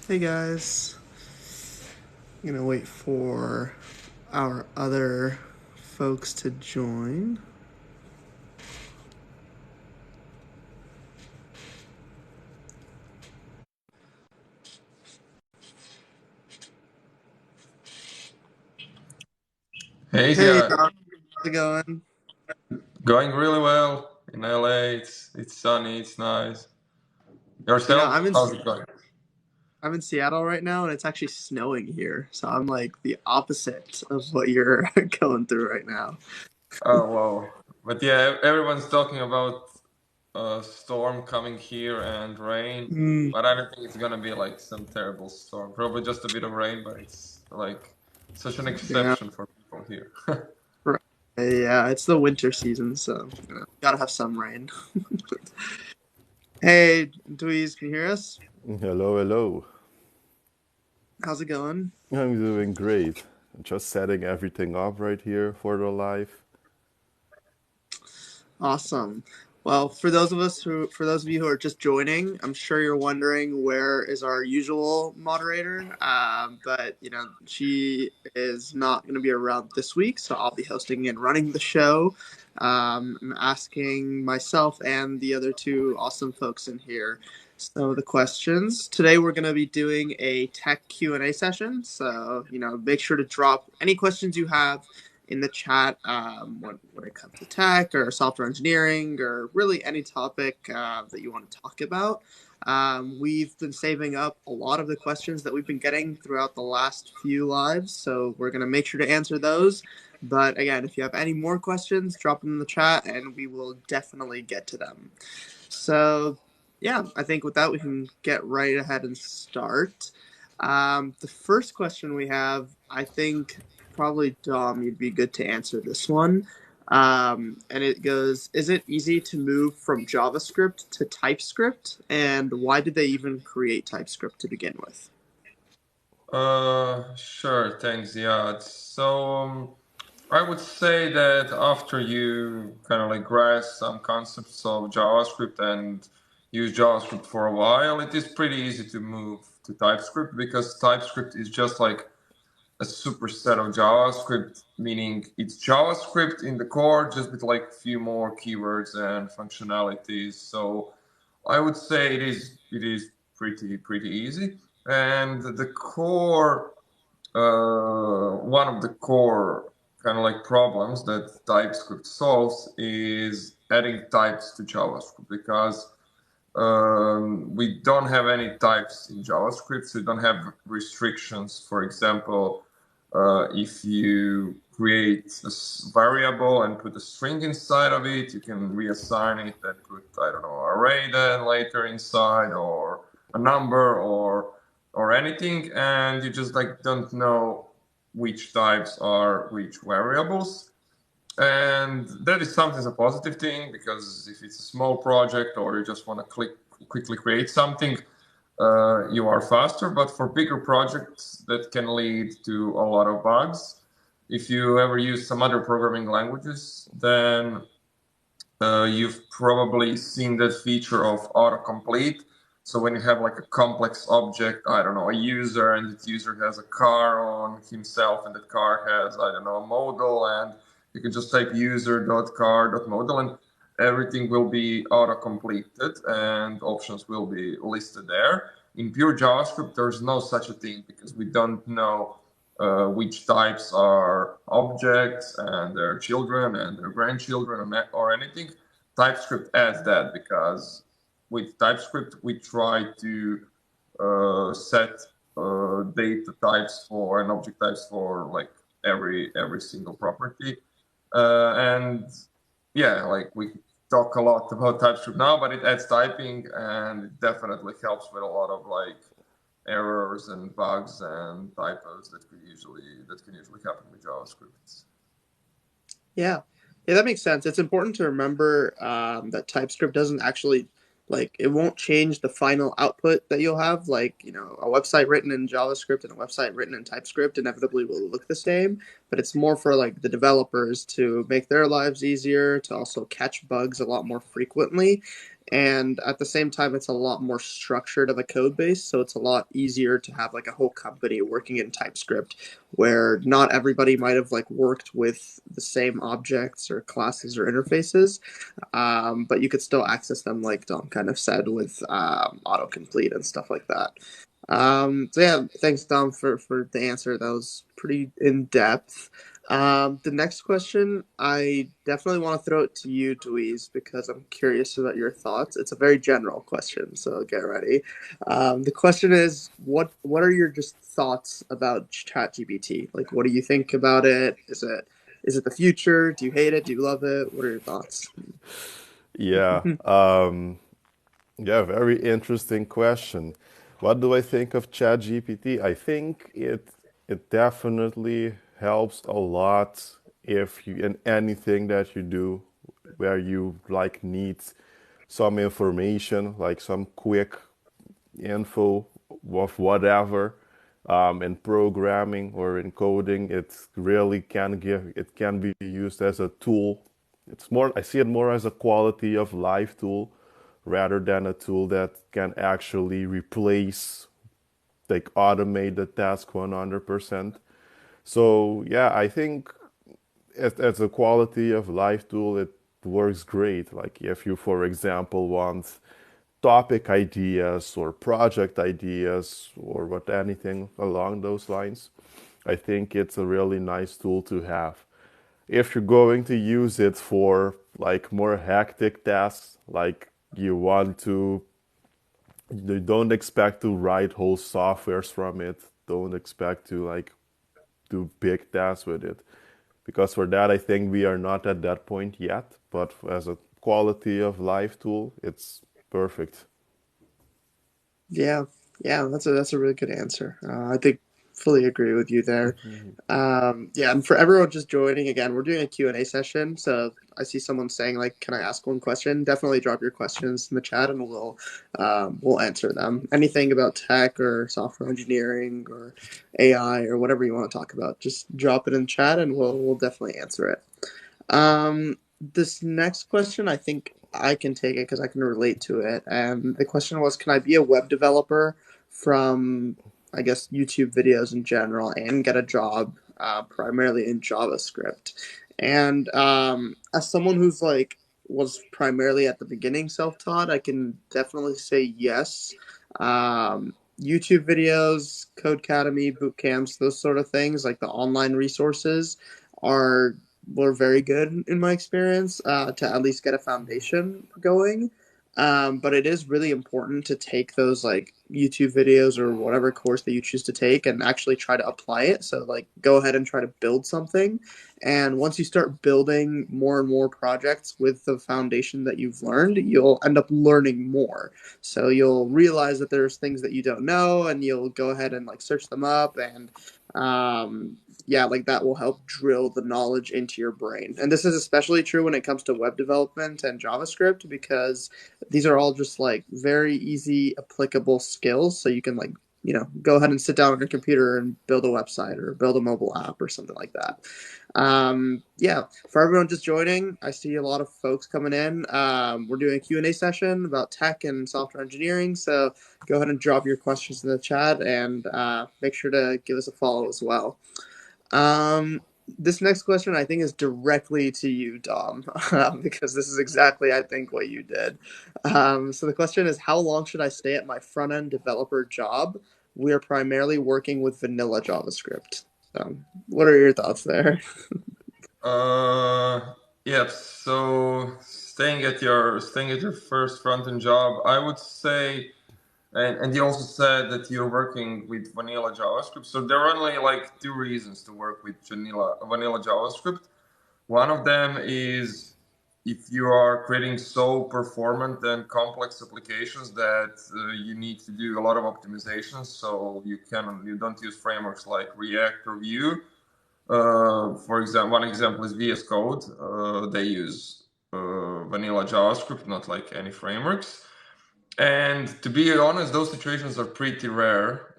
Hey guys, I'm gonna wait for our other folks to join. Hey, Hey, yeah, how's it going? going really well in LA. It's sunny, it's nice. You know, Yourself, I'm in how's it going? I'm in Seattle right now, and it's actually snowing here. So I'm like the opposite of what you're going through right now. Oh wow. But yeah, everyone's talking about a storm coming here and rain, Mm, but I don't think it's gonna be like some terrible storm. Probably just a bit of rain, but it's like such an yeah, exception for people here. right. Yeah, it's the winter season, so gotta have some rain. Hey, Dweez, can you hear us? Hello, hello. How's it going? I'm doing great. Just setting everything up right here for the live. Awesome. Well, for those of you who are just joining, I'm sure you're wondering where is our usual moderator. But she is not going to be around this week, so I'll be hosting and running the show. I'm asking myself and the other two awesome folks in here some of the questions. Today we're going to be doing a tech Q&A session. So, make sure to drop any questions you have in the chat when it comes to tech or software engineering or really any topic that you want to talk about. We've been saving up a lot of the questions that we've been getting throughout the last few lives, so we're going to make sure to answer those. But again, if you have any more questions, drop them in the chat and we will definitely get to them. So, yeah, I think with that, we can get right ahead and start. The first question we have, I think probably Dom, you'd be good to answer this one. And it goes, is it easy to move from JavaScript to TypeScript? And why did they even create TypeScript to begin with? Sure, thanks. Yeah, I would say that after you kind of like grasp some concepts of JavaScript and use JavaScript for a while, it is pretty easy to move to TypeScript because TypeScript is just like a superset of JavaScript, meaning it's JavaScript in the core, just with like a few more keywords and functionalities. So I would say it is pretty easy. And the core one of the core kind of like problems that TypeScript solves is adding types to JavaScript because we don't have any types in JavaScript, so we don't have restrictions. For example, if you create a variable and put a string inside of it, you can reassign it and put, I don't know, array then later inside or a number or anything, and you just like don't know which types are which variables. And that is sometimes a positive thing because if it's a small project or you just want to quickly create something, you are faster. But for bigger projects, that can lead to a lot of bugs. If you ever use some other programming languages, then you've probably seen that feature of autocomplete. So when you have like a complex object, I don't know, a user, and that user has a car on himself, and that car has, I don't know, a modal, and you can just type user.car.modal, and everything will be auto-completed, and options will be listed there. In pure JavaScript, there's no such a thing because we don't know which types are objects and their children and their grandchildren or anything. TypeScript adds that because with TypeScript we try to set data types for and object types for like every single property, and yeah, like we talk a lot about TypeScript now, but it adds typing and it definitely helps with a lot of like errors and bugs and typos that can usually happen with JavaScript. Yeah. Yeah, that makes sense. It's important to remember that TypeScript doesn't actually it won't change the final output that you'll have. A website written in JavaScript and a website written in TypeScript inevitably will look the same, but it's more for like the developers to make their lives easier, to also catch bugs a lot more frequently. And at the same time, it's a lot more structured of a code base, so it's a lot easier to have like a whole company working in TypeScript, where not everybody might have like worked with the same objects or classes or interfaces, but you could still access them, like Dom kind of said, with autocomplete and stuff like that. So yeah, thanks Dom for the answer. That was pretty in depth. The next question, I definitely want to throw it to you, Dweez, because I'm curious about your thoughts. It's a very general question, so get ready. The question is, what are your just thoughts about ChatGPT? Like, what do you think about it? Is it the future? Do you hate it? Do you love it? What are your thoughts? Yeah, yeah, very interesting question. What do I think of ChatGPT? I think it definitely helps a lot if you in anything that you do where you like need some information, like some quick info of whatever, in programming or in coding. It can be used as a tool. It's more, I see it more as a quality of life tool rather than a tool that can actually replace, like automate the task 100%. So yeah, I think as a quality of life tool, it works great. Like if you, for example, want topic ideas or project ideas or what anything along those lines, I think it's a really nice tool to have. If you're going to use it for like more hectic tasks, like you don't expect to write whole softwares from it, don't expect to like do big tasks with it, because for that I think we are not at that point yet. But as a quality of life tool, it's perfect. Yeah, yeah, that's a really good answer. I think fully agree with you there. Yeah, and for everyone just joining again, we're doing a Q&A session. So I see someone saying like, "Can I ask one question?" Definitely drop your questions in the chat, and we'll answer them. Anything about tech or software engineering or AI or whatever you want to talk about, just drop it in chat, and we'll definitely answer it. This next question, I think I can take it because I can relate to it. And the question was, can I be a web developer from, I guess, YouTube videos in general and get a job primarily in JavaScript? And as someone who's like was primarily at the beginning self-taught, I can definitely say yes. YouTube videos, Codecademy, boot camps, those sort of things, like the online resources, are were very good in my experience to at least get a foundation going. But it is really important to take those like YouTube videos or whatever course that you choose to take and actually try to apply it. So like go ahead and try to build something. And once you start building more and more projects with the foundation that you've learned, you'll end up learning more. So you'll realize that there's things that you don't know, and you'll go ahead and like search them up, and yeah, like that will help drill the knowledge into your brain. And this is especially true when it comes to web development and JavaScript, because these are all just like very easy applicable skills. So you can like, go ahead and sit down on your computer and build a website or build a mobile app or something like that. Yeah, for everyone just joining, I see a lot of folks coming in. We're doing a Q&A session about tech and software engineering. So go ahead and drop your questions in the chat, and make sure to give us a follow as well. This next question I think is directly to you, Dom, because this is exactly, I think, what you did. So the question is, how long should I stay at my front-end developer job? We are primarily working with vanilla JavaScript. So what are your thoughts there? Yeah. So staying at your first front end job, I would say, and you also said that you're working with vanilla JavaScript. So there are only like two reasons to work with vanilla JavaScript. One of them is if you are creating so performant and complex applications that you need to do a lot of optimizations. So you don't use frameworks like React or Vue. For example, one example is VS Code. They use vanilla JavaScript, not like any frameworks. And to be honest, those situations are pretty rare.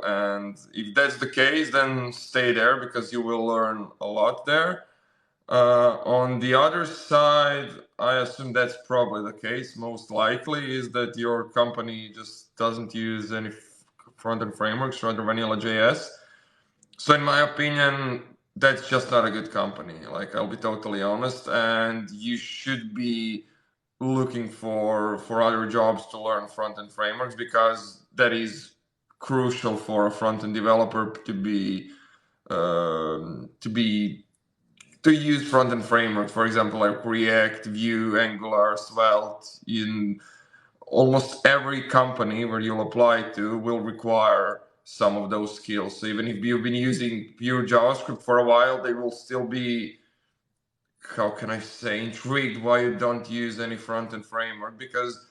And if that's the case, then stay there because you will learn a lot there. On the other side, I assume that's probably the case. Most likely is that your company just doesn't use any front-end frameworks, rather vanilla JS. So in my opinion, that's just not a good company. Like, I'll be totally honest, and you should be looking for other jobs to learn front-end frameworks, because that is crucial for a front-end developer to be to use front-end frameworks, for example, like React, Vue, Angular, Svelte. In almost every company where you'll apply to will require some of those skills. So even if you've been using pure JavaScript for a while, they will still be, how can I say, intrigued why you don't use any front-end framework, because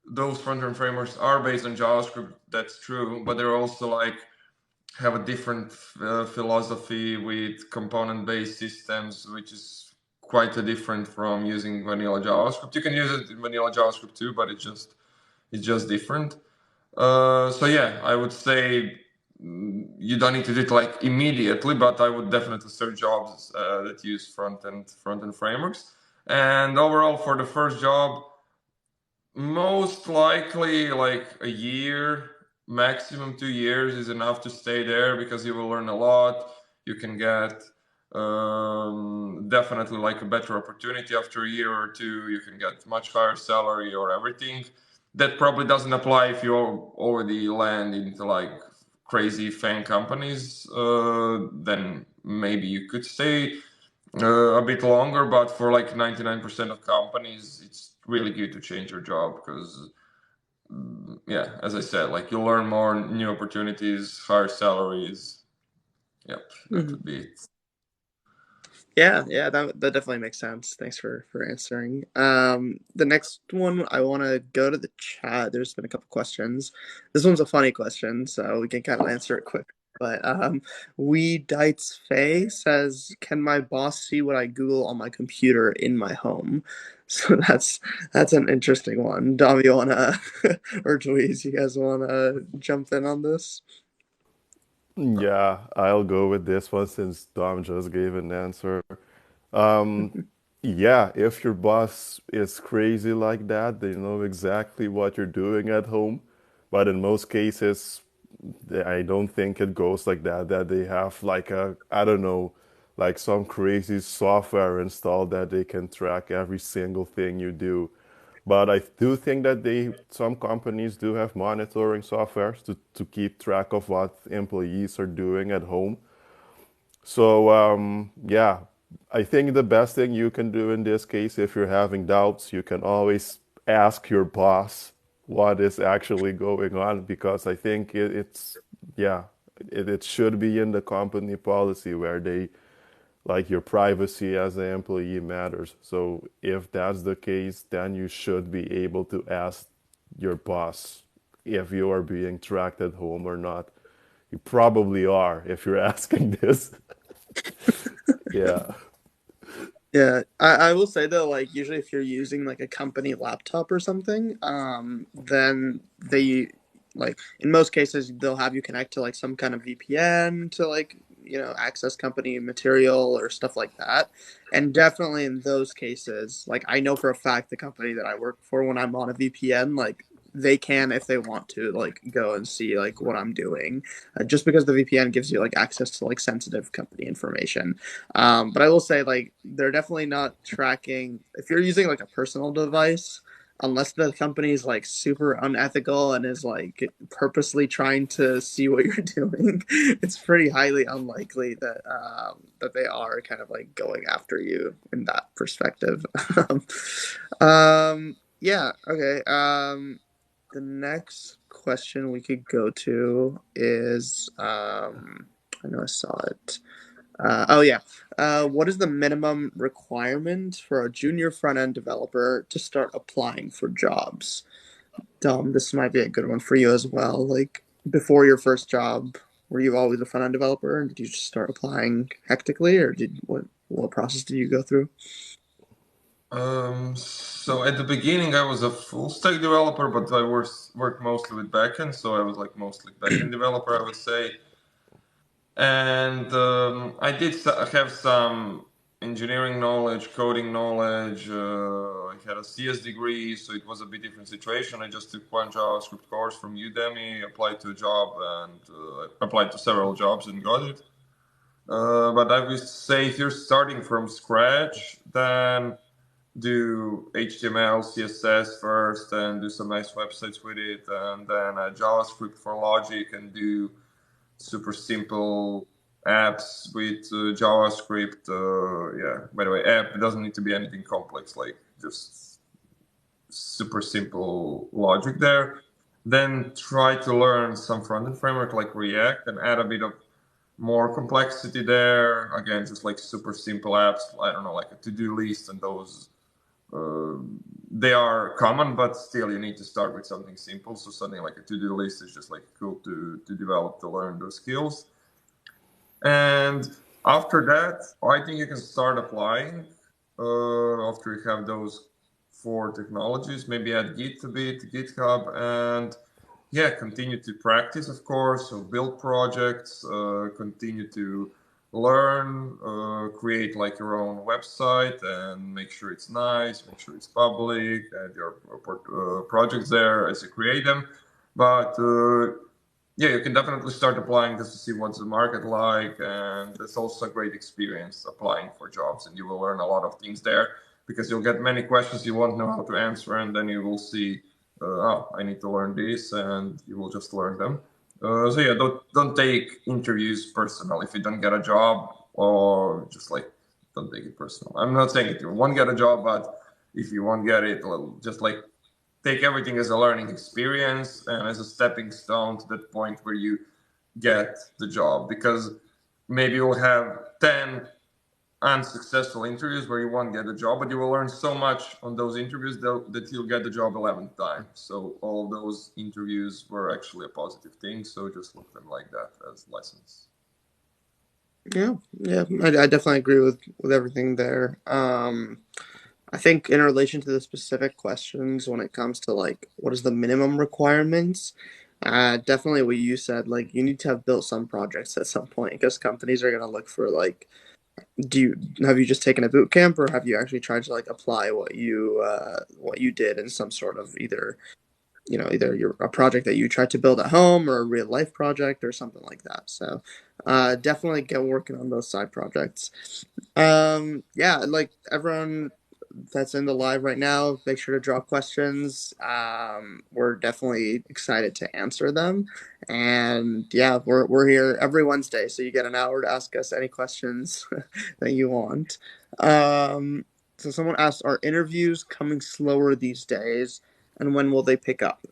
those front-end frameworks are based on JavaScript. That's true, but they're also like have a different philosophy with component-based systems, which is quite a different from using vanilla JavaScript. You can use it in vanilla JavaScript too, but it's just different. So yeah, I would say you don't need to do it like immediately, but I would definitely search jobs that use front-end frameworks. And overall, for the first job, most likely like a year, maximum 2 years is enough to stay there, because you will learn a lot. You can get definitely like a better opportunity after a year or two. You can get much higher salary or everything. That probably doesn't apply if you already land into like crazy FAANG companies. Then maybe you could stay a bit longer, but for like 99% of companies, it's really good to change your job, because yeah, as I said, like you'll learn more, new opportunities, higher salaries. Yep, that Mhm. would be it. Yeah, yeah, that definitely makes sense. Thanks for answering. The next one, I want to go to the chat. There's been a couple questions. This one's a funny question, so we can kind of answer it quick. But we Dites Faye says, "Can my boss see what I Google on my computer in my home?" So that's an interesting one. Dom, you wanna or Louise, you guys wanna jump in on this? Yeah, I'll go with this one since Dom just gave an answer. Um, yeah, if your boss is crazy like that, they know exactly what you're doing at home. But in most cases, I don't think it goes like that, that they have like I don't know, like some crazy software installed that they can track every single thing you do. But I do think that some companies do have monitoring softwares to keep track of what employees are doing at home. So yeah, I think the best thing you can do in this case, if you're having doubts, you can always ask your boss what is actually going on, because I think yeah, it should be in the company policy where they like your privacy as an employee matters. So if that's the case, then you should be able to ask your boss if you are being tracked at home or not. You probably are if you're asking this. Yeah. Yeah, I will say though, like usually if you're using like a company laptop or something, then they like in most cases they'll have you connect to like some kind of VPN to like access company material or stuff like that. And definitely in those cases, like I know for a fact the company that I work for, when I'm on a VPN, like they can, if they want to, like go and see like what I'm doing, just because the VPN gives you like access to like sensitive company information. But I will say, like, they're definitely not tracking. If you're using like a personal device, unless the company is like super unethical and is like purposely trying to see what you're doing, it's pretty highly unlikely that they are kind of like going after you in that perspective. Yeah. Okay. The next question we could go to is I know I saw it. Oh yeah. What is the minimum requirement for a junior front end developer to start applying for jobs? Dom, this might be a good one for you as well. Like before your first job, were you always a front end developer, and did you just start applying hectically, or did what process did you go through? So at the beginning, I was a full stack developer, but I worked mostly with backend, so I was like mostly backend developer, I would say. And I did have some engineering knowledge, coding knowledge. I had a CS degree, so it was a bit different situation. I just took one JavaScript course from Udemy, applied to a job, and applied to several jobs and got it. But I would say if you're starting from scratch, then do HTML, CSS first, and do some nice websites with it, and then JavaScript for logic, and do super simple apps with JavaScript. Yeah, by the way, app doesn't need to be anything complex, like just super simple logic there. Then try to learn some front-end framework like React and add a bit of more complexity there. Again, just like super simple apps. I don't know, like a to-do list, and those they are common, but still you need to start with something simple. So something like a to-do list is just like cool to develop, to learn those skills. And after that, I think you can start applying after you have those 4 technologies, maybe add Git a bit, GitHub, and yeah, continue to practice, of course. So build projects, continue to learn, create like your own website, and make sure it's nice, make sure it's public, add your projects there as you create them. But yeah, you can definitely start applying just to see what's the market like, and it's also a great experience applying for jobs, and you will learn a lot of things there because you'll get many questions you won't know how to answer, and then you will see, oh, I need to learn this, and you will just learn them. So yeah, don't take interviews personal if you don't get a job, or just like don't take it personal. I'm not saying if you won't get a job, but if you won't get it, well, just like take everything as a learning experience and as a stepping stone to that point where you get the job, because maybe you'll have 10 unsuccessful interviews where you won't get the job, but you will learn so much on those interviews that you'll get the job 11th time. So all those interviews were actually a positive thing. So just look at them like that, as lessons. Yeah, I definitely agree with everything there. I think in relation to the specific questions when it comes to like what is the minimum requirements, definitely what you said, like you need to have built some projects at some point because companies are gonna look for like, have you just taken a boot camp or have you actually tried to like apply what you did in some sort of either a project that you tried to build at home or a real life project or something like that. So definitely get working on those side projects. Yeah, like everyone that's in the live right now, make sure to drop questions. We're definitely excited to answer them. And yeah, we're here every Wednesday, so you get an hour to ask us any questions that you want. So someone asked, are interviews coming slower these days, and when will they pick up?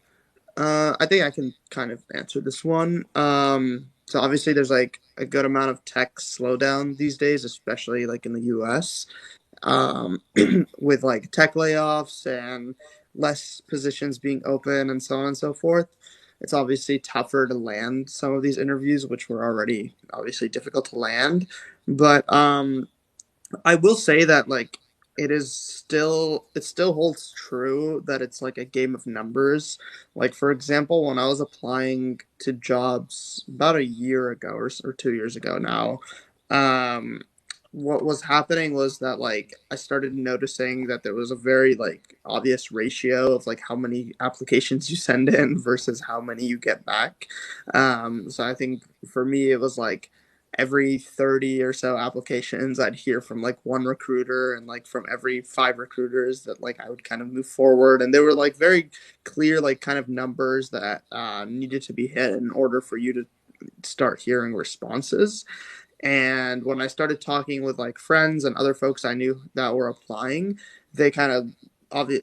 I think I can kind of answer this one. So obviously there's like a good amount of tech slowdown these days, especially like in the US, with like tech layoffs and less positions being open and so on and so forth. It's obviously tougher to land some of these interviews, which were already obviously difficult to land. But I will say that like it still holds true that it's like a game of numbers. Like for example, when I was applying to jobs about a year ago or 2 years ago now, um, what was happening was that like I started noticing that there was a very like obvious ratio of like how many applications you send in versus how many you get back. So I think for me it was like every 30 or so applications I'd hear from like one recruiter, and like from every 5 recruiters that like I would kind of move forward, and they were like very clear like kind of numbers that needed to be hit in order for you to start hearing responses. And when I started talking with like friends and other folks I knew that were applying, they kind of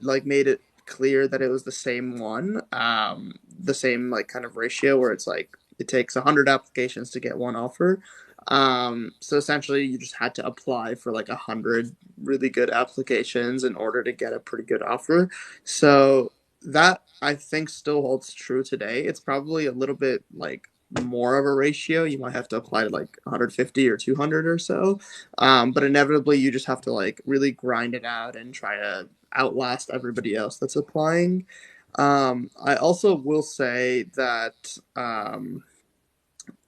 like made it clear that it was the same one, the same like kind of ratio where it's like it takes 100 applications to get one offer. So essentially, you just had to apply for like 100 really good applications in order to get a pretty good offer. So that I think still holds true today. It's probably a little bit like more of a ratio. You might have to apply to like 150 or 200 or so. But inevitably, you just have to like really grind it out and try to outlast everybody else that's applying. I also will say that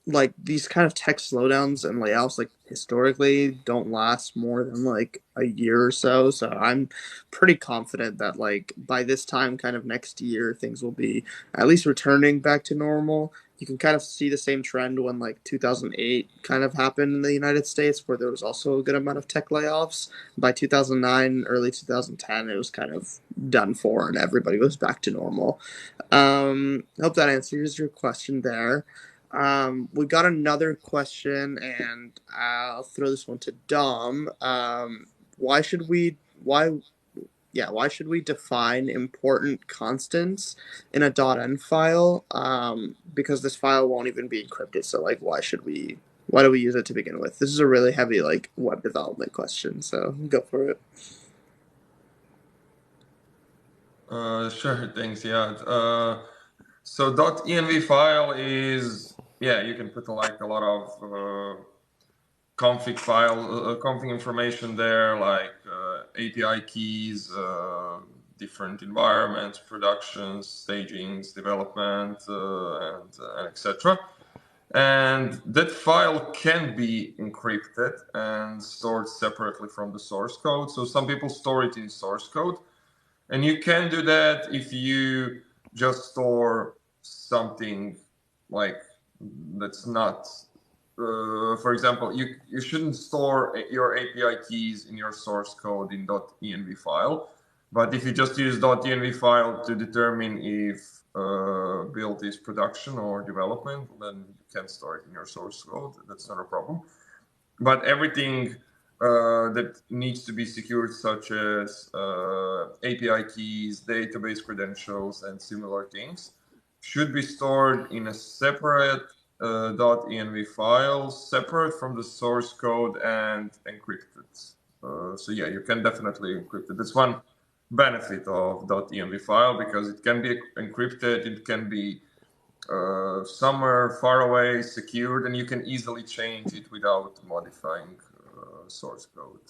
like these kind of tech slowdowns and layoffs, like historically don't last more than like a year or so. So I'm pretty confident that like by this time, kind of next year, things will be at least returning back to normal. You can kind of see the same trend when like 2008 kind of happened in the United States, where there was also a good amount of tech layoffs. By 2009, early 2010, it was kind of done for and everybody was back to normal. I hope that answers your question there. We got another question, and I'll throw this one to Dom. Why should we why why should we define important constants in a .env file? Because this file won't even be encrypted. So like, why do we use it to begin with? This is a really heavy like web development question. So go for it. Sure, thanks. Yeah. So .env file is, yeah, you can put like a lot of config information there, like API keys, different environments, productions, stagings, development, and etc. And that file can be encrypted and stored separately from the source code. So some people store it in source code, and you can do that if you just store something like that's not, for example, you shouldn't store your API keys in your source code in .env file. But if you just use .env file to determine if build is production or development, then you can store it in your source code. That's not a problem. But everything that needs to be secured, such as API keys, database credentials, and similar things, should be stored in a separate .env file, separate from the source code and encrypted. So yeah, you can definitely encrypt it. That's one benefit of .env file, because it can be encrypted, it can be somewhere far away, secured, and you can easily change it without modifying source code.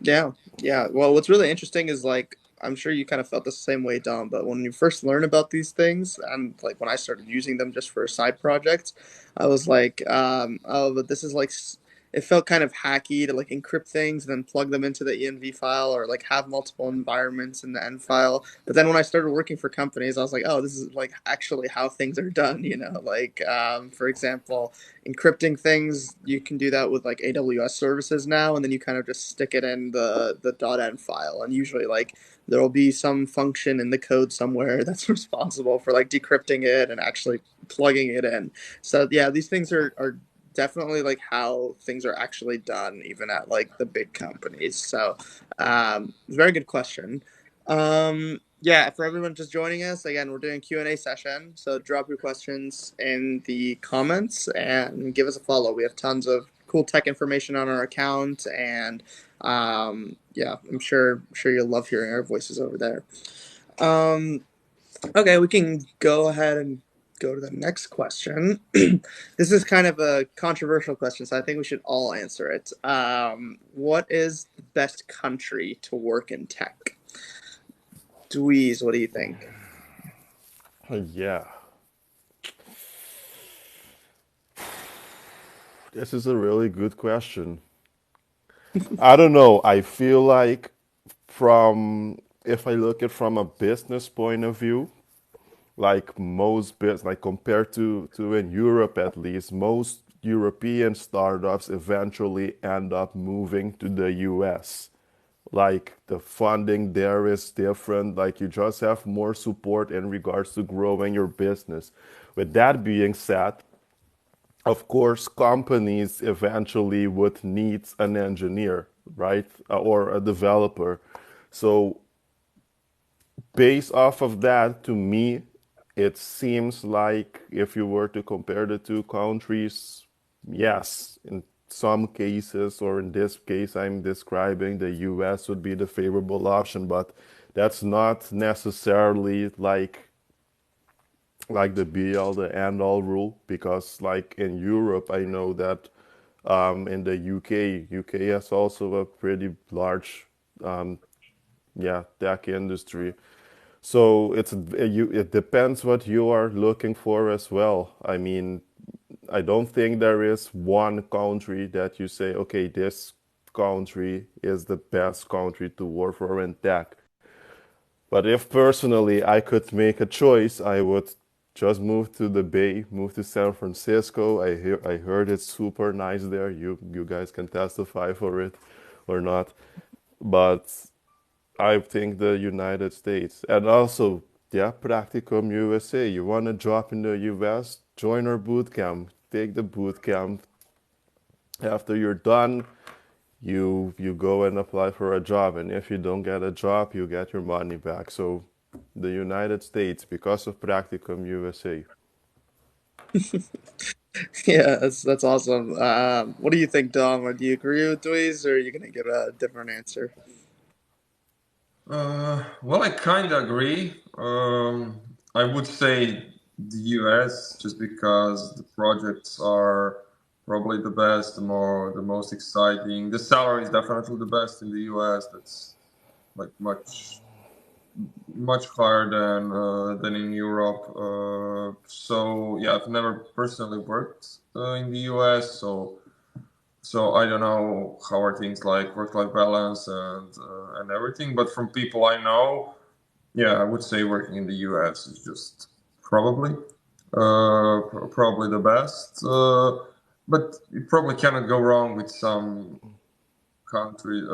Yeah, yeah. Well, what's really interesting is like I'm sure you kind of felt the same way, Dom. But when you first learn about these things, and like when I started using them just for side projects, I was like, oh, but this is like it felt kind of hacky to like encrypt things and then plug them into the env file or like have multiple environments in the env file. But then when I started working for companies, I was like, oh, this is like actually how things are done. You know, like for example, encrypting things, you can do that with like AWS services now, and then you kind of just stick it in the .env file, and usually like there will be some function in the code somewhere that's responsible for like decrypting it and actually plugging it in. So yeah, these things are definitely like how things are actually done even at like the big companies. So very good question. Yeah, for everyone just joining us, again, we're doing a Q&A session, so drop your questions in the comments and give us a follow. We have tons of cool tech information on our account, and yeah, I'm sure you'll love hearing our voices over there. Okay, we can go ahead and go to the next question. This is kind of a controversial question, so I think we should all answer it. What is the best country to work in tech? Dweez, what do you think? Yeah, this is a really good question. I don't know. I feel like from if I look at from a business point of view, like most business, like compared to in Europe at least, most European startups eventually end up moving to the US. Like the funding there is different, like you just have more support in regards to growing your business. With that being said, of course, companies eventually would need an engineer, right? Or a developer. So based off of that, to me, it seems like if you were to compare the two countries, yes, in some cases, or in this case I'm describing, the US would be the favorable option, but that's not necessarily like the be all the end all rule, because like in Europe I know that in the UK has also a pretty large tech industry. So it depends what you are looking for as well. I mean, I don't think there is one country that you say, okay, this country is the best country to work for in tech. But if personally I could make a choice, I would just move to the Bay, move to San Francisco. I heard it's super nice there. You guys can testify for it or not. But I think the United States and also yeah, Practicum USA. You want a job in the US? Join our boot camp. Take the boot camp. After you're done, you go and apply for a job, and if you don't get a job, you get your money back. So the United States, because of Practicum USA. Yeah, that's awesome. What do you think, Dom? Or do you agree with Dweez, or are you gonna give a different answer? Well, I kind of agree. I would say the US just because the projects are probably the best, the most exciting. The salary is definitely the best in the US. That's like much higher than in Europe. So yeah, I've never personally worked in the US, so I don't know how are things like work-life balance and everything. But from people I know, yeah, I would say working in the US is just probably probably the best. But you probably cannot go wrong with some countries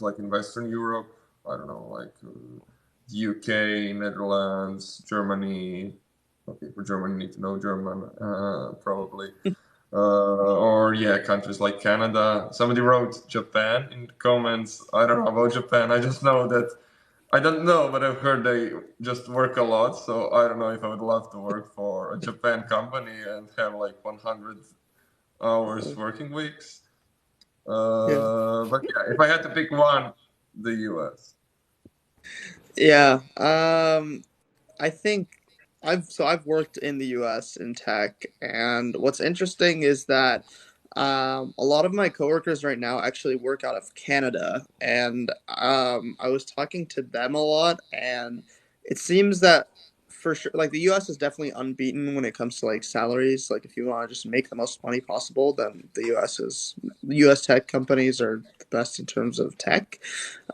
like in Western Europe. I don't know, like UK, Netherlands, Germany. Okay, for Germany, you need to know German, probably. Or yeah, countries like Canada. Somebody wrote Japan in the comments. I don't know about Japan. I just know that I don't know, but I've heard they just work a lot. So I don't know if I would love to work for a Japan company and have like 100 hours working weeks. Yeah. But yeah, if I had to pick one, the US. Yeah. I think I've worked in the US in tech, and what's interesting is that a lot of my coworkers right now actually work out of Canada, and I was talking to them a lot, and it seems that for sure, like the US is definitely unbeaten when it comes to like salaries. Like if you want to just make the most money possible, then the US tech companies are the best in terms of tech.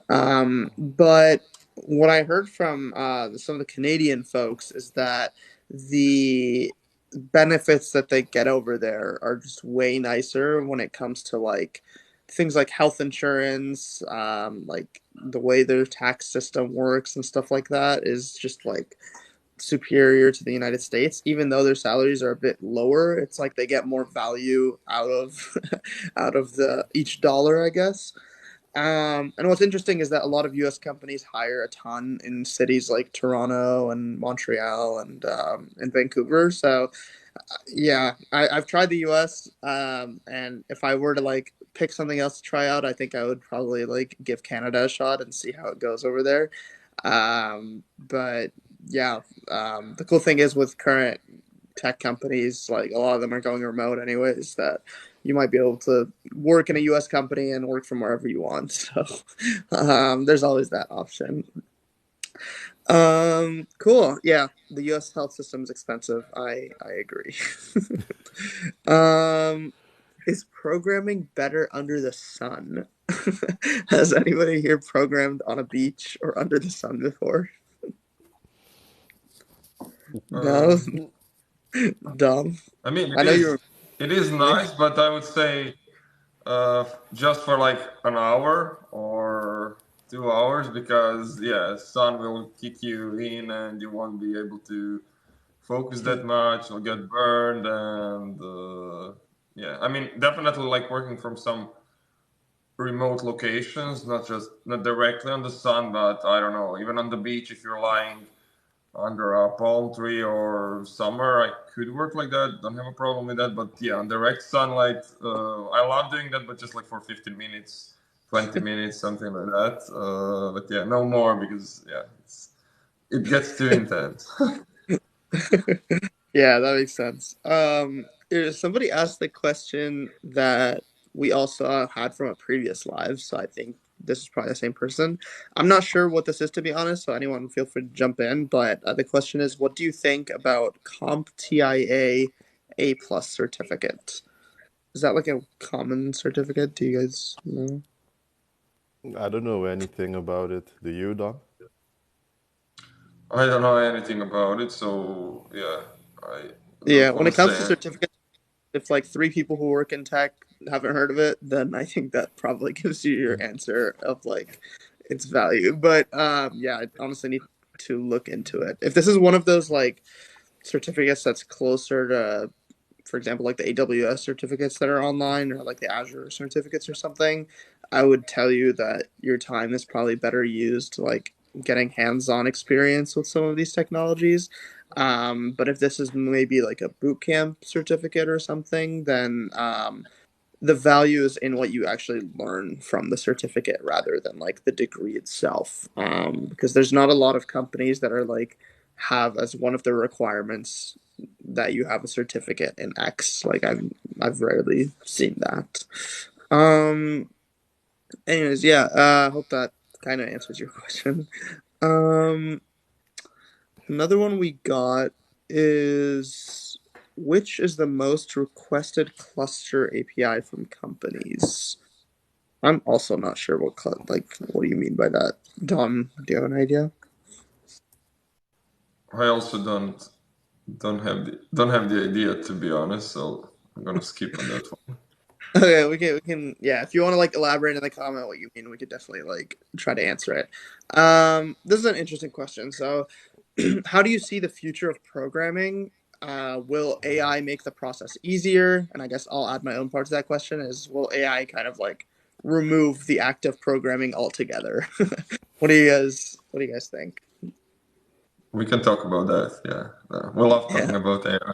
But what I heard from some of the Canadian folks is that the benefits that they get over there are just way nicer when it comes to like things like health insurance, like the way their tax system works and stuff like that is just like superior to the United States. Even though their salaries are a bit lower, it's like they get more value out of out of the each dollar, I guess. And what's interesting is that a lot of U.S. companies hire a ton in cities like Toronto and Montreal and Vancouver. So yeah, I've tried the U.S. And if I were to like pick something else to try out, I think I would probably like give Canada a shot and see how it goes over there. But yeah, the cool thing is with current tech companies, like a lot of them are going remote anyways, that you might be able to work in a US company and work from wherever you want. So there's always that option. Cool. Yeah, the US health system is expensive. I agree. um is programming better under the sun? Has anybody here programmed on a beach or under the sun before? No, Um, dumb. I mean, I know you're. it is Really? nice, but I would say just for like an hour or 2 hours because yeah, sun will kick you in and you won't be able to focus that much. You'll get burned and yeah, I mean definitely like working from some remote locations, not directly on the sun, but I don't know, even on the beach if you're lying under a palm tree or summer, I could work like that. Don't have a problem with that. But yeah, on direct sunlight, I love doing that, but just like for 15 minutes, 20 minutes, something like that. But yeah, no more because yeah, it gets too intense. Yeah, that makes sense. Somebody asked the question that we also had from a previous live, so I think this is probably the same person. I'm not sure what this is to be honest, so anyone feel free to jump in. But the question is, what do you think about CompTIA A plus certificate. Is that like a common certificate? Do you guys know? I don't know anything about it. Do you, Don? I don't know anything about it, so yeah, I Yeah, don't when want it to comes to say. certificates, if like three people who work in tech haven't heard of it, then I think that probably gives you your answer of like its value. But yeah, I honestly need to look into it. If this is one of those like certificates that's closer to, for example, like the AWS certificates that are online or like the Azure certificates or something, I would tell you that your time is probably better used like getting hands-on experience with some of these technologies. But if this is maybe like a boot camp certificate or something, then the value is in what you actually learn from the certificate rather than like the degree itself. Because there's not a lot of companies that are like have as one of the requirements that you have a certificate in X. Like I've rarely seen that. Um. Anyways, yeah. Hope that kind of answers your question. Um. Another one we got is which is the most requested cluster API from companies? I'm also not sure what do you mean by that? Don, do you have an idea? I also don't have the idea, to be honest, so I'm gonna skip on that one. Okay, we can yeah, if you want to like elaborate in the comment what you mean, we could definitely like try to answer it. This is an interesting question. So, how do you see the future of programming? Will AI make the process easier? And I guess I'll add my own part to that question is will AI kind of like remove the act of programming altogether? What do you guys think? We can talk about that. Yeah, we love Yeah. talking about AI.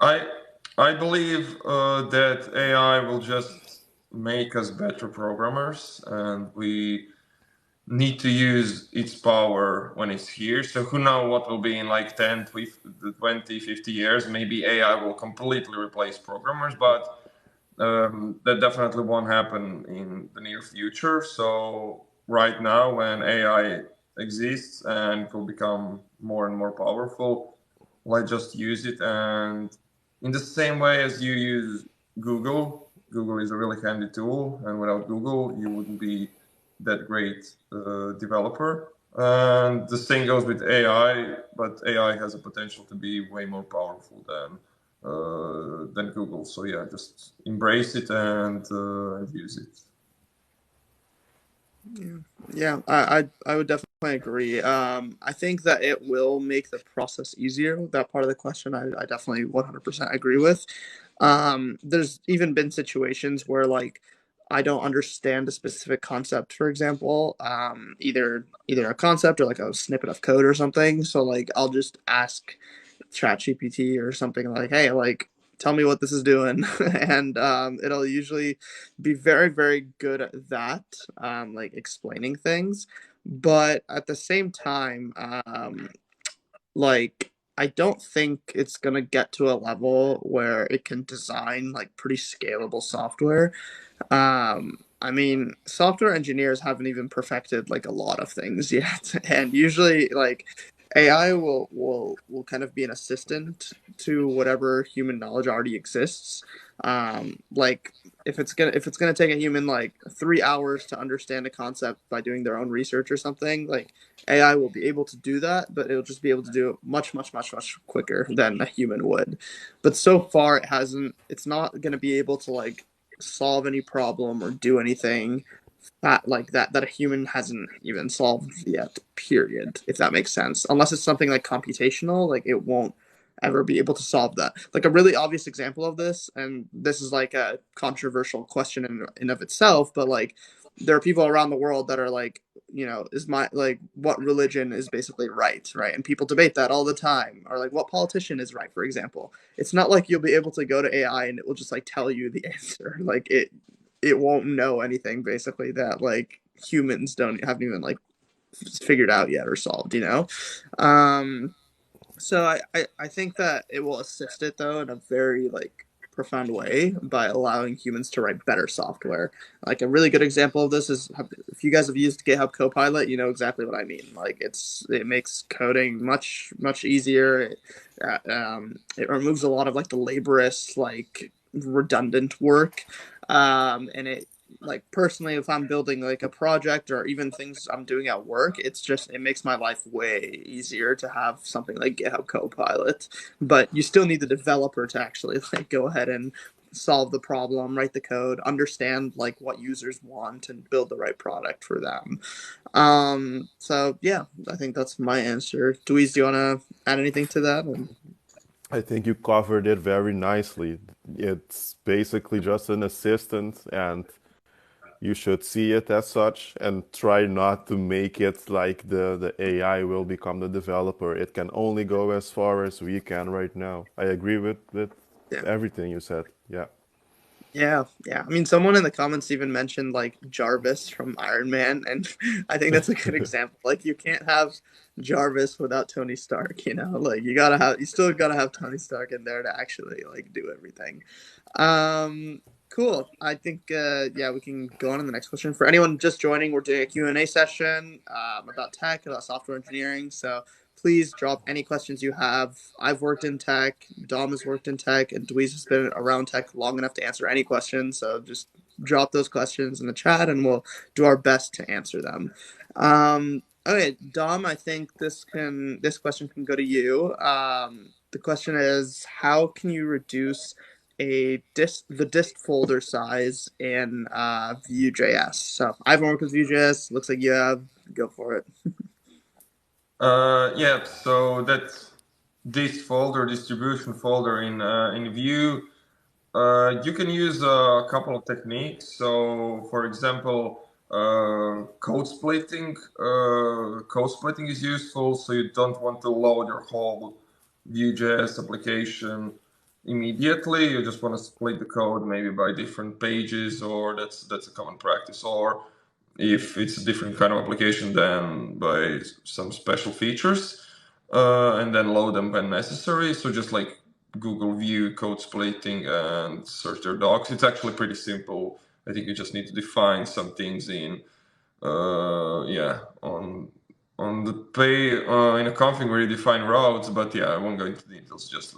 I I believe that AI will just make us better programmers, and we need to use its power when it's here. So who knows what will be in like 10, 20, 50 years. Maybe AI will completely replace programmers, but that definitely won't happen in the near future. So right now, when AI exists and will become more and more powerful, let's just use it. And in the same way as you use Google, Google is a really handy tool, and without Google, you wouldn't be that great developer. And the same goes with AI, but AI has a potential to be way more powerful than Google. So yeah, just embrace it and use it. Yeah, I would definitely agree. I think that it will make the process easier. That part of the question, I definitely 100% agree with. There's even been situations where like I don't understand a specific concept, for example, either a concept or like a snippet of code or something. So like I'll just ask ChatGPT or something like, hey, like tell me what this is doing, and it'll usually be very very good at that, like explaining things. But at the same time, like I don't think it's gonna get to a level where it can design like pretty scalable software. I mean, software engineers haven't even perfected like a lot of things yet, and usually like AI will kind of be an assistant to whatever human knowledge already exists. Like if it's gonna take a human like 3 hours to understand a concept by doing their own research or something, like AI will be able to do that, but it'll just be able to do it much, much, much, much quicker than a human would. But so far, it hasn't. It's not going to be able to like solve any problem or do anything that a human hasn't even solved yet. Period. If that makes sense. Unless it's something like computational, like it won't ever be able to solve that. Like a really obvious example of this, and this is like a controversial question in of itself, but like there are people around the world that are like, is my like what religion is basically right, and people debate that all the time, or like what politician is right, for example. It's not like you'll be able to go to AI and it will just like tell you the answer. Like it won't know anything basically that like humans don't haven't even like figured out yet or solved. um so I think that it will assist it though in a very like profound way by allowing humans to write better software. Like a really good example of this is if you guys have used GitHub Copilot, you know exactly what I mean. Like it makes coding much easier. It removes a lot of like the laborious, like redundant work, and it like personally, if I'm building like a project or even things I'm doing at work, it makes my life way easier to have something like GitHub Copilot. But you still need the developer to actually like go ahead and solve the problem, write the code, understand like what users want, and build the right product for them. So yeah, I think that's my answer. Dweez, do you want to add anything to that? I think you covered it very nicely. It's basically just an assistant, and you should see it as such and try not to make it like the AI will become the developer. It can only go as far as we can right now. I agree with Yeah. everything you said. Yeah. Yeah, yeah. I mean, someone in the comments even mentioned like Jarvis from Iron Man, and I think that's a good example. Like, you can't have Jarvis without Tony Stark, you know? Like, you still gotta have Tony Stark in there to actually like do everything. Cool. I think, yeah, we can go on to the next question. For anyone just joining, we're doing a Q&A session about tech, about software engineering. So please drop any questions you have. I've worked in tech, Dom has worked in tech, and Dweez has been around tech long enough to answer any questions. So just drop those questions in the chat and we'll do our best to answer them. Okay, Dom, I think this question can go to you. The question is, how can you reduce the dist folder size in Vue.js? So I haven't worked with Vue.js. Looks like you have. Go for it. Yeah, so that's this folder, distribution folder in Vue. You can use a couple of techniques. So, for example, code splitting. Code splitting is useful, so you don't want to load your whole Vue.js application immediately. You just want to split the code maybe by different pages, or that's a common practice. Or if it's a different kind of application, then by some special features, and then load them when necessary. So just like Google Vue code splitting and search their docs. It's actually pretty simple. I think you just need to define some things in on the pay in a config where you define routes. But yeah, I won't go into details. Just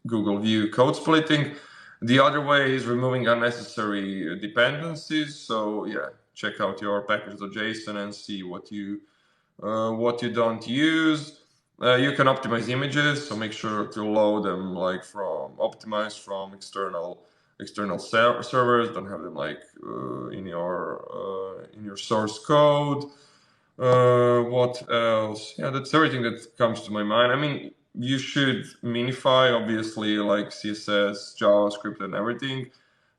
Google Vue code splitting. The other way is removing unnecessary dependencies. So yeah, check out your package.json and see what you don't use. You can optimize images, so make sure to load them like from optimized from external servers. Don't have them like in your source code. What else? Yeah, that's everything that comes to my mind. I mean, you should minify, obviously, like CSS, JavaScript, and everything.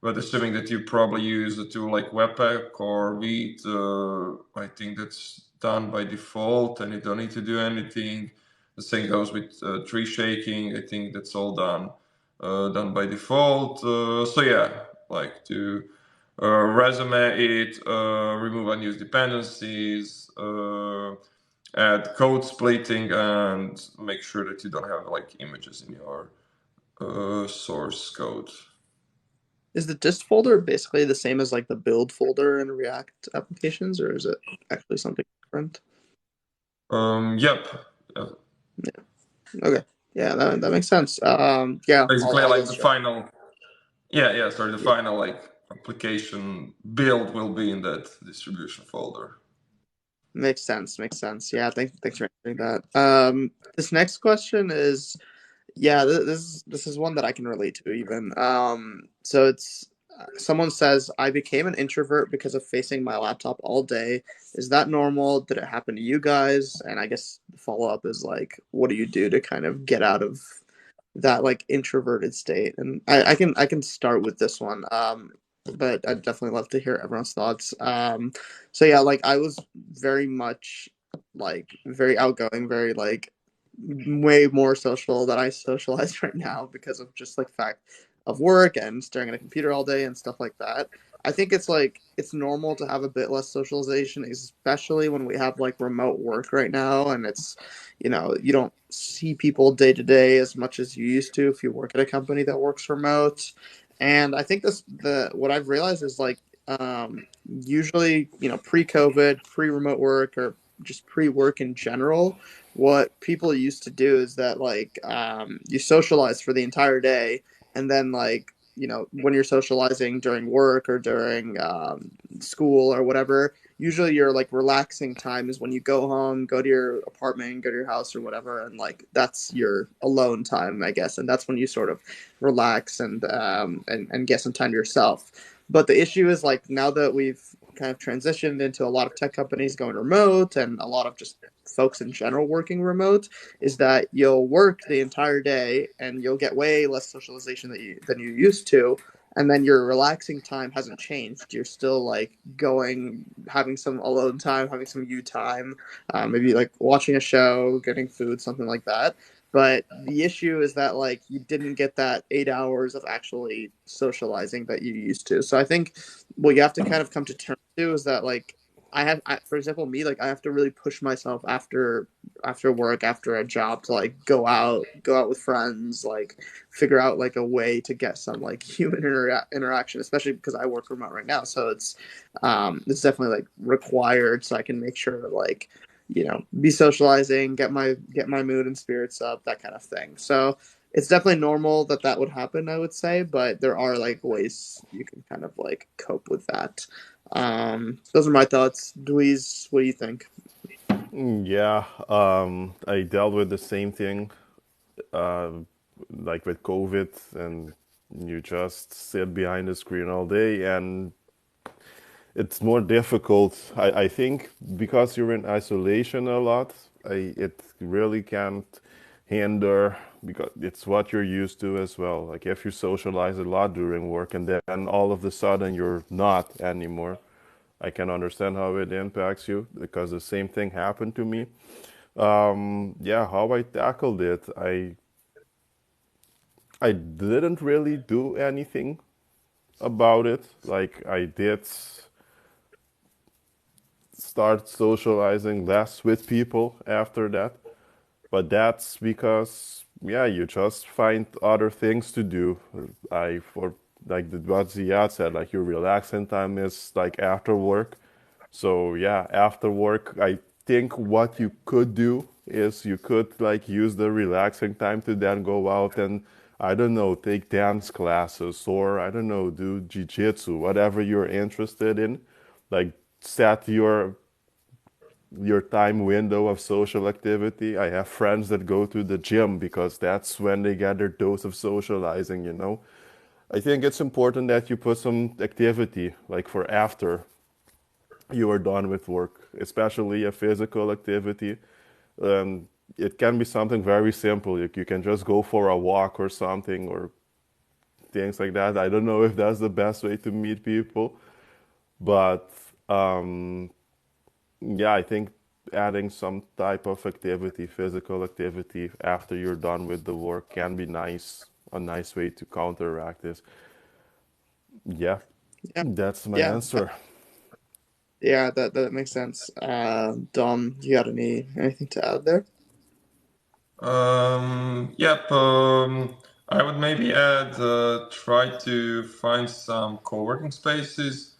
But assuming that you probably use a tool like Webpack or Vite, I think that's done by default, and you don't need to do anything. The same goes with tree shaking. I think that's all done by default. So yeah, like to resume it, remove unused dependencies, add code splitting, and make sure that you don't have like images in your source code. Is the dist folder basically the same as like the build folder in React applications, or is it actually something different? Yep. Yeah. Okay. Yeah, that makes sense. Yeah. Basically, I'll like go the straight. final. Yeah. Sorry, the final like application build will be in that distribution folder. Makes sense. Makes sense. Yeah. Thanks for answering that. This next question is, yeah, this is one that I can relate to even. So it's someone says, I became an introvert because of facing my laptop all day. Is that normal? Did it happen to you guys? And I guess the follow up is like, what do you do to kind of get out of that like introverted state? And I can start with this one. But I'd definitely love to hear everyone's thoughts. So yeah, like I was very much like very outgoing, very like way more social than I socialize right now because of just like fact of work and staring at a computer all day and stuff like that. I think it's like it's normal to have a bit less socialization, especially when we have like remote work right now, and it's, you know, you don't see people day to day as much as you used to if you work at a company that works remote. And I think what I've realized is like usually, pre-COVID, pre-remote work, or just pre-work in general, what people used to do is that like you socialize for the entire day, and then like when you're socializing during work or during school or whatever, usually your like relaxing time is when you go home, go to your apartment, go to your house or whatever, and like that's your alone time, I guess, and that's when you sort of relax and get some time to yourself. But the issue is like now that we've kind of transitioned into a lot of tech companies going remote and a lot of just folks in general working remote, is that you'll work the entire day and you'll get way less socialization than you used to, and then your relaxing time hasn't changed. You're still like going, having some alone time, having some you time, maybe like watching a show, getting food, something like that. But the issue is that like you didn't get that 8 hours of actually socializing that you used to. So I think what you have to kind of come to terms to is that like for example, me, like I have to really push myself after work, after a job, to like go out with friends, like figure out like a way to get some like human interaction, especially because I work remote right now. So it's definitely like required so I can make sure to like be socializing, get my mood and spirits up, that kind of thing. So it's definitely normal that would happen, I would say, but there are like ways you can kind of like cope with that. Those are my thoughts. Louise, what do you think? Yeah, I dealt with the same thing, uh, like with COVID, and you just sit behind the screen all day, and it's more difficult. I think because you're in isolation a lot, it really can't hinder because it's what you're used to as well. Like if you socialize a lot during work and then all of a sudden you're not anymore, I can understand how it impacts you because the same thing happened to me. Yeah, how I tackled it, I didn't really do anything about it. Like I did start socializing less with people after that. But that's because, yeah, you just find other things to do. For like what Ziad said, like your relaxing time is like after work. So yeah, after work, I think what you could do is you could like use the relaxing time to then go out and I don't know, take dance classes or I don't know, do jiu-jitsu, whatever you're interested in. Like set your time window of social activity. I have friends that go to the gym because that's when they get their dose of socializing. I think it's important that you put some activity, like for after you are done with work, especially a physical activity. Um, it can be something very simple. You can just go for a walk or something or things like that. I don't know if that's the best way to meet people, but um, yeah, I think adding some type of activity, physical activity, after you're done with the work can be nice, a nice way to counteract this. Yeah, Yeah, that's my yeah, answer. yeah. That makes sense. Dom, you got anything to add there? Yep. I would maybe add, try to find some co-working spaces.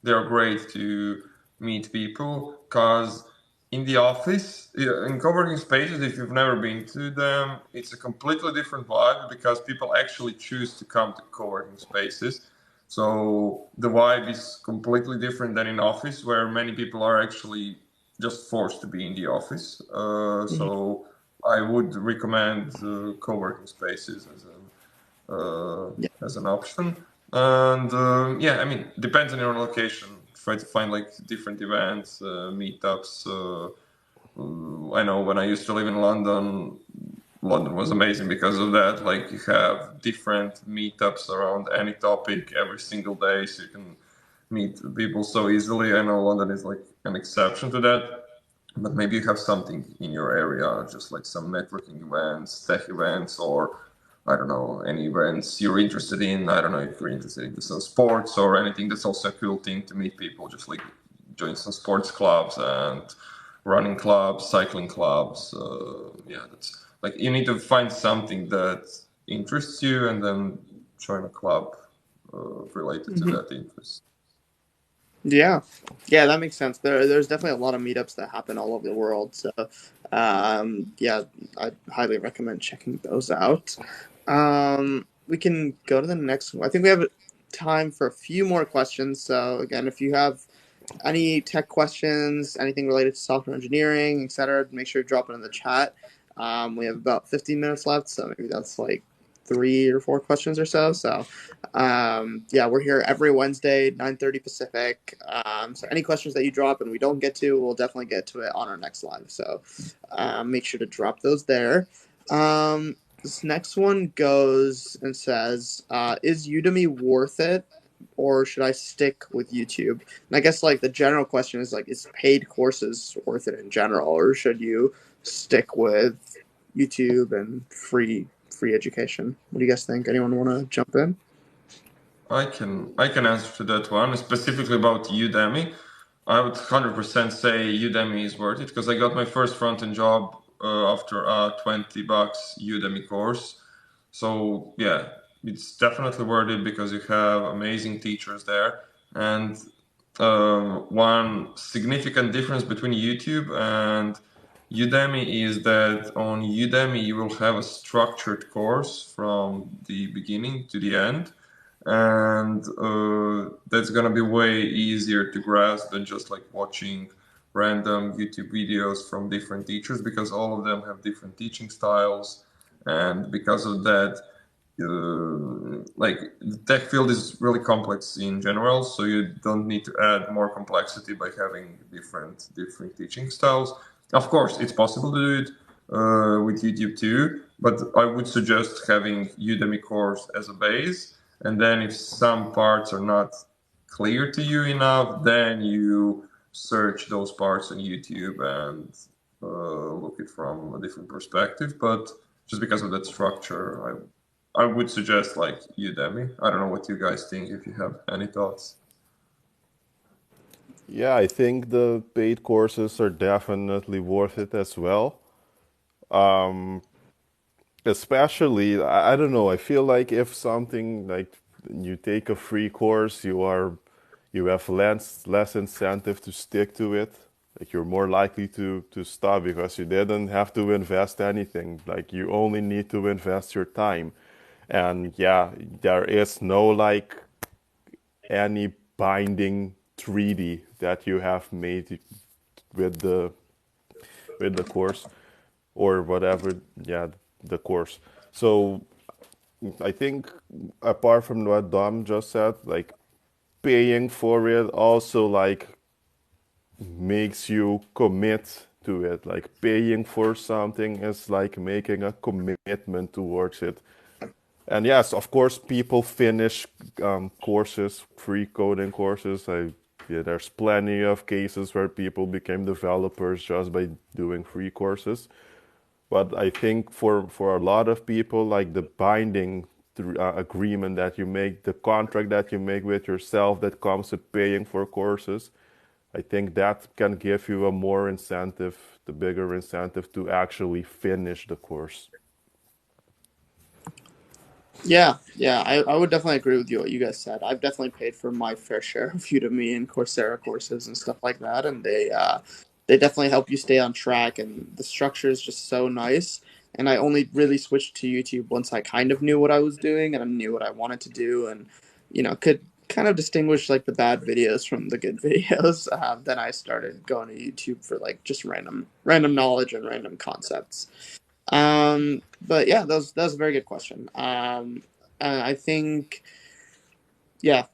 They're great to meet people because in the office, yeah, in co-working spaces, if you've never been to them, it's a completely different vibe because people actually choose to come to co-working spaces. So the vibe is completely different than in office, where many people are actually just forced to be in the office. Mhm. So I would recommend co-working spaces Yeah, as an option. And yeah, I mean, depends on your location. Try to find like different events, meetups. I know when I used to live in London, London was amazing because of that. Like you have different meetups around any topic every single day, so you can meet people so easily. I know London is like an exception to that, but maybe you have something in your area, just like some networking events, tech events, or I don't know, any events you're interested in. I don't know if you're interested in some sports or anything. That's also a cool thing to meet people. Just like join some sports clubs and running clubs, cycling clubs. Yeah, that's like you need to find something that interests you and then join a club. related to Mhm. that interest. Yeah, yeah, that makes sense. There's definitely a lot of meetups that happen all over the world. So, yeah, I highly recommend checking those out. We can go to the next one. I think we have time for a few more questions. So, again, if you have any tech questions, anything related to software engineering, etc., make sure to drop it in the chat. We have about 15 minutes left, so maybe that's like 3 or 4 questions or so. So, yeah, we're here every Wednesday, 9:30 Pacific. So any questions that you drop and we don't get to, we'll definitely get to it on our next live. So, make sure to drop those there. This next one goes and says, "Is Udemy worth it, or should I stick with YouTube?" And I guess like the general question is like, is paid courses worth it in general, or should you stick with YouTube and free education? What do you guys think? Anyone want to jump in? I can answer to that one, specifically about Udemy. I would 100% say Udemy is worth it because I got my first front-end job after a $20 Udemy course. So yeah, it's definitely worth it because you have amazing teachers there. And one significant difference between YouTube and Udemy is that on Udemy you will have a structured course from the beginning to the end, and that's gonna be way easier to grasp than just like watching random YouTube videos from different teachers because all of them have different teaching styles, and because of that, like the tech field is really complex in general, so you don't need to add more complexity by having different teaching styles. Of course, it's possible to do it with YouTube too, but I would suggest having Udemy course as a base, and then if some parts are not clear to you enough, then you search those parts on YouTube and look it from a different perspective. But just because of that structure, I would suggest like Udemy. I don't know what you guys think, if you have any thoughts. Yeah, I think the paid courses are definitely worth it as well. Especially, I don't know, I feel like if something like you take a free course, you have less incentive to stick to it. Like you're more likely to stop because you didn't have to invest anything. Like you only need to invest your time. And yeah, there is no like any binding treaty that you have made with the course or whatever, yeah, the course. So I think apart from what Dom just said, like paying for it also like makes you commit to it. Like paying for something is like making a commitment towards it. And yes, of course, people finish courses, free coding courses. Yeah, there's plenty of cases where people became developers just by doing free courses. But I think for a lot of people, like the binding agreement that you make, the contract that you make with yourself that comes with paying for courses, I think that can give you a more incentive, the bigger incentive to actually finish the course. Yeah, yeah, I would definitely agree with you what you guys said. I've definitely paid for my fair share of Udemy and Coursera courses and stuff like that, and they definitely help you stay on track, and the structure is just so nice. And I only really switched to YouTube once I kind of knew what I was doing and I knew what I wanted to do, and could kind of distinguish like the bad videos from the good videos. Then I started going to YouTube for like just random knowledge and random concepts. But yeah, that was a very good question. I think yeah,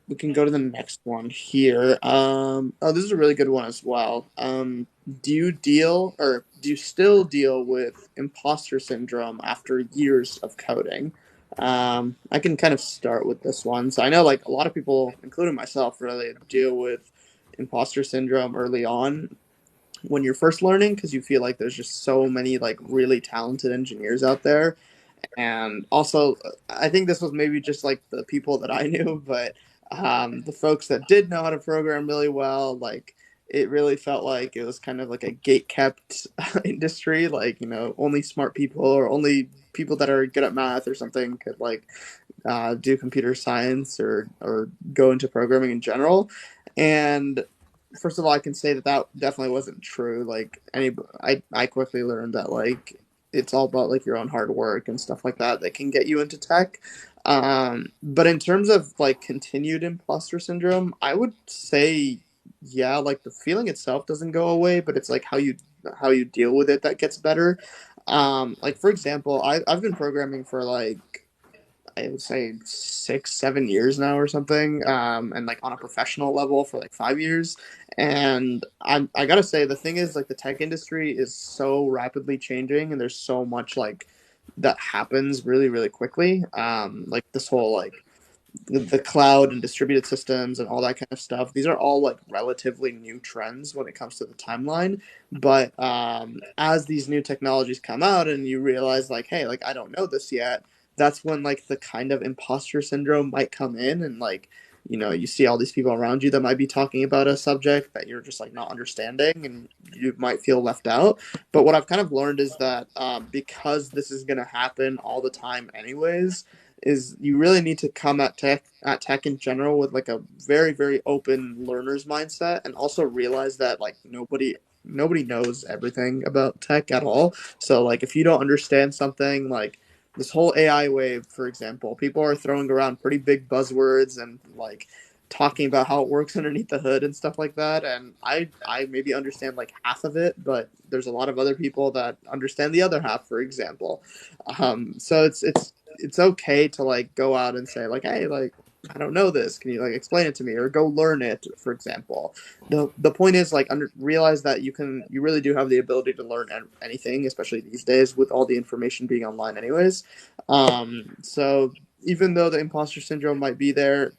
we can go to the next one here. Oh, this is a really good one as well. Do you still deal with imposter syndrome after years of coding? I can kind of start with this one. So I know like a lot of people, including myself, really deal with imposter syndrome early on when you're first learning because you feel like there's just so many like really talented engineers out there. And also I think this was maybe just like the people that I knew, but the folks that did know how to program really well, like it really felt like it was kind of like a gate kept industry. Like, only smart people or only people that are good at math or something could like do computer science or go into programming in general. And first of all, I can say that that definitely wasn't true. Like I quickly learned that like it's all about like your own hard work and stuff like that that can get you into tech. But in terms of like continued imposter syndrome, I would say yeah, like the feeling itself doesn't go away, but it's like how you deal with it that gets better. Like for example, I've been programming for like I would say 6, 7 years now or something, and like on a professional level for like 5 years. And I gotta say, the thing is, like the tech industry is so rapidly changing, and there's so much like that happens really, really quickly. Like this whole like the cloud and distributed systems and all that kind of stuff. These are all like relatively new trends when it comes to the timeline. But as these new technologies come out and you realize like, hey, like I don't know this yet, that's when like the kind of imposter syndrome might come in and like you see all these people around you that might be talking about a subject that you're just like not understanding and you might feel left out. But what I've kind of learned is that because this is going to happen all the time anyways, is you really need to come at tech in general with like a very very open learner's mindset, and also realize that like nobody knows everything about tech at all. So like if you don't understand something like this whole AI wave, for example, people are throwing around pretty big buzzwords and like talking about how it works underneath the hood and stuff like that. And I maybe understand like half of it, but there's a lot of other people that understand the other half, for example. So it's okay to like go out and say like, hey, like I don't know this. Can you like explain it to me or go learn it, for example? The point is like realize that you really do have the ability to learn anything, especially these days with all the information being online, anyways. So even though the imposter syndrome might be there,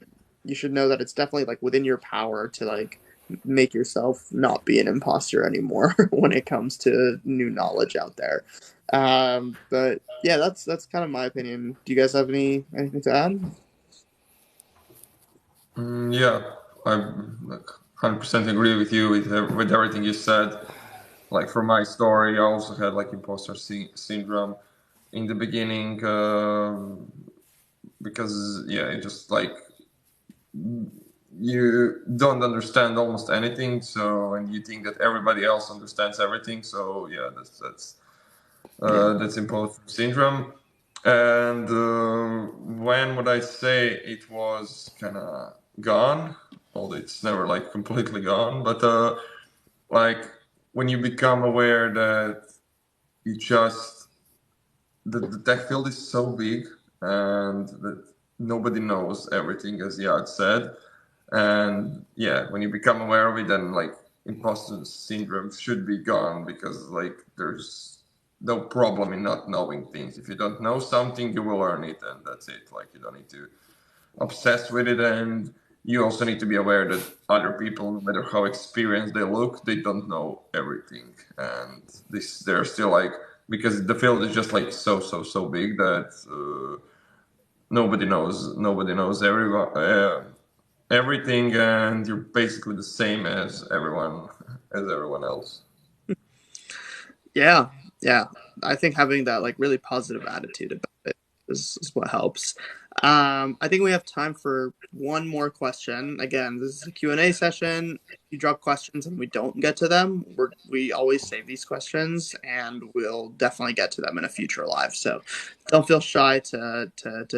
you should know that it's definitely like within your power to like make yourself not be an imposter anymore when it comes to new knowledge out there. But yeah, that's kind of my opinion. Do you guys have anything to add? Yeah, I like 100% agree with you with everything you said. Like for my story, I also had like imposter syndrome in the beginning, because yeah, it just like you don't understand almost anything, so and you think that everybody else understands everything, so yeah, Yeah. that's imposter syndrome. And when would I say it was kind of gone? Well, it's never like completely gone, but like when you become aware that you just the tech field is so big and that nobody knows everything, as Yad said. And yeah, when you become aware of it, then like imposter syndrome should be gone, because like there's no problem in not knowing things. If you don't know something, you will learn it, and that's it. Like you don't need to obsess with it, and you also need to be aware that other people, no matter how experienced they look, they don't know everything, and they're still like, because the field is just like so big that nobody knows everything, and you're basically the same as everyone else. Yeah, yeah. I think having that like really positive attitude about it is what helps. I think we have time for one more question. Again, this is a Q&A session. If you drop questions and we don't get to them, we always save these questions and we'll definitely get to them in a future live. So don't feel shy to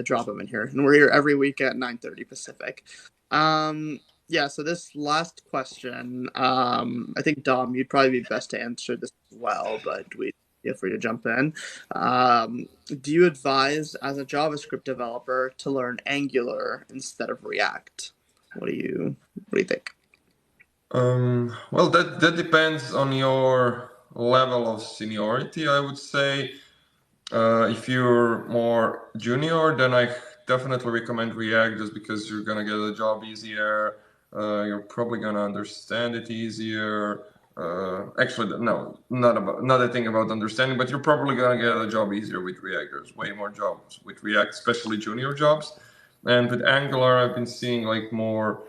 drop them in here. And we're here every week at 9:30 Pacific. Yeah, so this last question, I think Dom, you'd probably be best to answer this as well, but we feel free to jump in. Do you advise as a JavaScript developer to learn Angular instead of React? What do you think? Well, that depends on your level of seniority, I would say. If you're more junior, then I definitely recommend React, just because you're gonna get a job easier. You're probably gonna understand it easier. Actually, no, not a thing about understanding, but you're probably gonna get a job easier with React. There's way more jobs with React, especially junior jobs. And with Angular, I've been seeing like more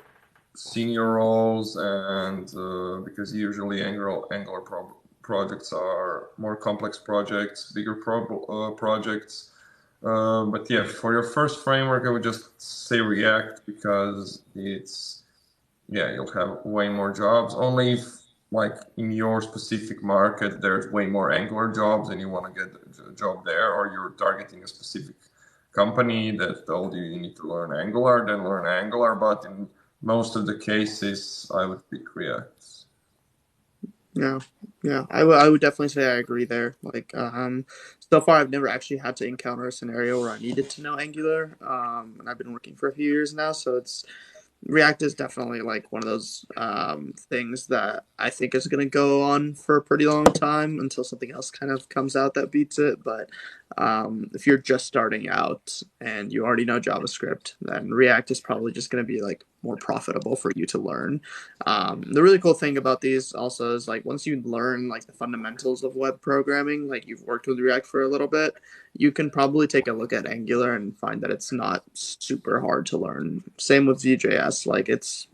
senior roles, and because usually Angular projects are more complex projects, bigger projects. But yeah, for your first framework, I would just say React because you'll have way more jobs. Only if, like, in your specific market, there's way more Angular jobs and you want to get a job there, or you're targeting a specific company that told you need to learn Angular, then learn Angular. But in most of the cases, I would pick React. Yeah, I would definitely say I agree there. Like, so far I've never actually had to encounter a scenario where I needed to know Angular. And I've been working for a few years now, so it's React is definitely like one of those things that I think is going to go on for a pretty long time until something else kind of comes out that beats it. But if you're just starting out and you already know JavaScript, then React is probably just going to be like more profitable for you to learn. The really cool thing about these also is like once you learn like the fundamentals of web programming, like you've worked with React for a little bit, you can probably take a look at Angular and find that it's not super hard to learn. Same with Vue.js. Like it's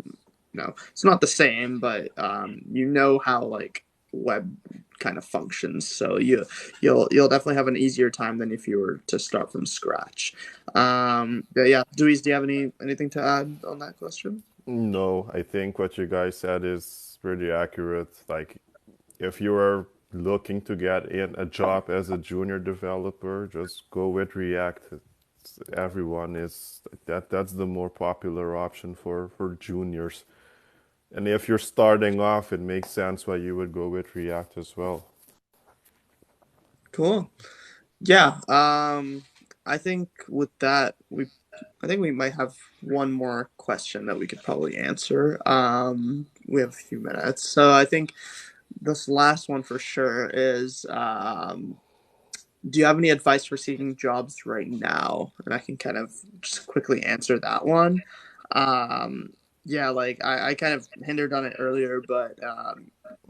it's not the same, but you know how like web kind of functions. So you'll definitely have an easier time than if you were to start from scratch. But yeah, Dewey's, do you have anything to add on that question? No, I think what you guys said is pretty accurate. Like, if you are looking to get in a job as a junior developer, just go with React. Everyone is that's the more popular option for juniors. And if you're starting off, it makes sense why you would go with React as well. Cool. Yeah. I think with that I think we might have one more question that we could probably answer. We have a few minutes. So I think this last one for sure is do you have any advice for seeking jobs right now? And I can kind of just quickly answer that one. Um, yeah, like I kind of hindered on it earlier, but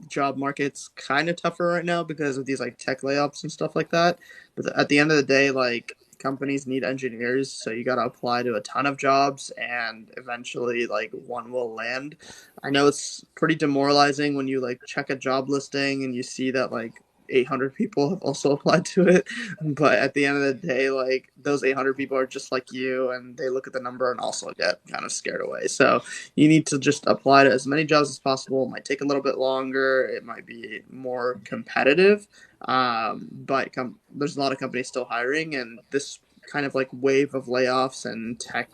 job market's kind of tougher right now because of these like tech layoffs and stuff like that. But at the end of the day, like companies need engineers, so you got to apply to a ton of jobs, and eventually, like one will land. I know it's pretty demoralizing when you like check a job listing and you see that like 800 people have also applied to it, but at the end of the day, like those 800 people are just like you, and they look at the number and also get kind of scared away. So you need to just apply to as many jobs as possible. It might take a little bit longer, it might be more competitive, but there's a lot of companies still hiring, and this kind of like wave of layoffs and tech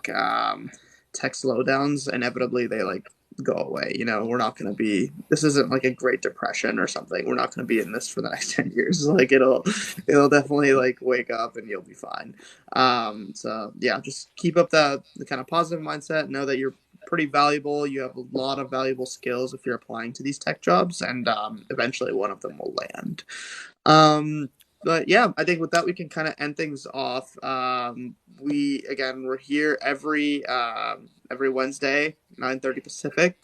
slowdowns, inevitably they like go away. We're not going to be, this isn't like a Great Depression or something. We're not going to be in this for the next 10 years. Like it'll definitely like wake up and you'll be fine. So yeah, just keep up the kind of positive mindset. Know that you're pretty valuable. You have a lot of valuable skills if you're applying to these tech jobs, and eventually one of them will land. But yeah, I think with that we can kind of end things off. We're here every Wednesday, 9:30 Pacific.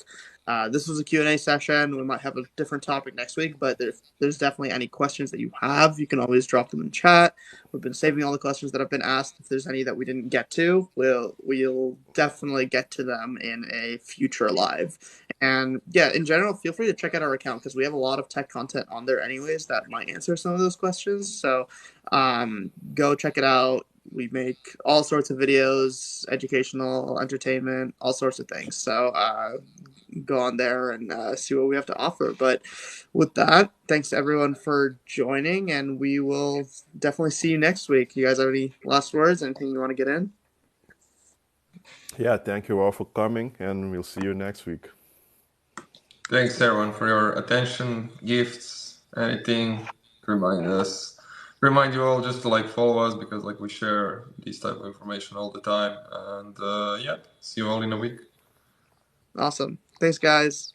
This was a Q&A session. We might have a different topic next week, but there's definitely any questions that you have, you can always drop them in chat. We've been saving all the questions that have been asked. If there's any that we didn't get to, we'll definitely get to them in a future live. And yeah, in general, feel free to check out our account because we have a lot of tech content on there anyways that might answer some of those questions. So go check it out. We make all sorts of videos, educational, entertainment, all sorts of things. So go on there and see what we have to offer. But with that, thanks to everyone for joining, and we will definitely see you next week. You guys have any last words? Anything you want to get in? Yeah, thank you all for coming, and we'll see you next week. Thanks everyone for your attention, gifts, anything. Remind you all just to like follow us because like we share this type of information all the time. And yeah, see you all in a week. Awesome. Thanks, guys.